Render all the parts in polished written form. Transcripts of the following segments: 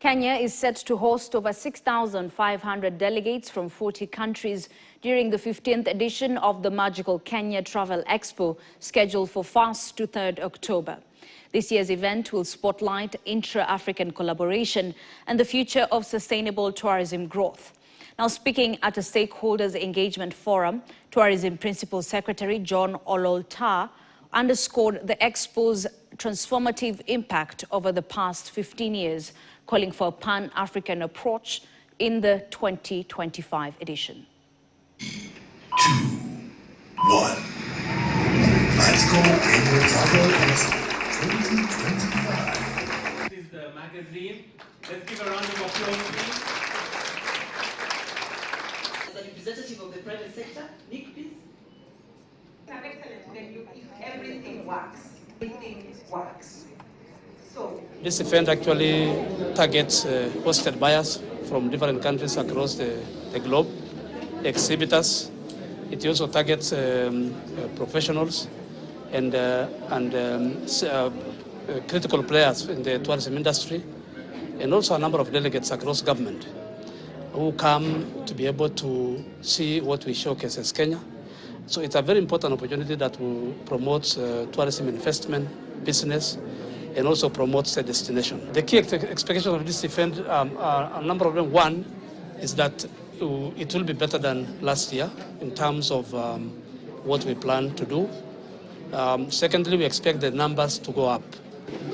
Kenya is set to host over 6,500 delegates from 40 countries during the 15th edition of the Magical Kenya Travel Expo, scheduled for 1st to 3rd October. This year's event will spotlight intra-African collaboration and the future of sustainable tourism growth. Now, speaking at a stakeholders engagement forum, Tourism Principal Secretary John Ololta underscored the Expo's transformative impact over the past 15 years, calling for a pan-African approach in the 2025 edition. 2, 1. Magical Kenya Travel Expo 2025. This is the magazine. Let's give a round of applause, please. As a representative of the private sector, Nick, please. Everything works. Everything works. So this event actually targets hosted buyers from different countries across the globe, exhibitors. It also targets professionals and critical players in the tourism industry, and also a number of delegates across government who come to be able to see what we showcase as Kenya. So it's a very important opportunity that will promote tourism investment, business, and also promotes the destination. The key expectations of this event, a number of them. One is that it will be better than last year in terms of what we plan to do. Secondly, we expect the numbers to go up.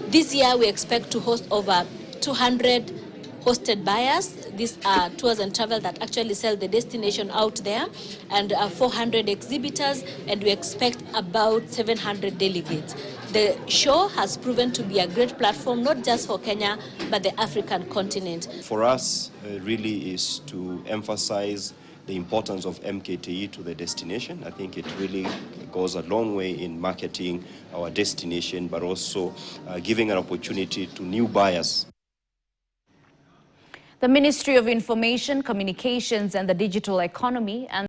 This year, we expect to host over 200 hosted buyers. These are tours and travel that actually sell the destination out there, and 400 exhibitors, and we expect about 700 delegates. The show has proven to be a great platform, not just for Kenya, but the African continent. For us, really is to emphasize the importance of MKTE to the destination. I think it really goes a long way in marketing our destination, but also giving an opportunity to new buyers. The Ministry of Information, Communications and the Digital Economy and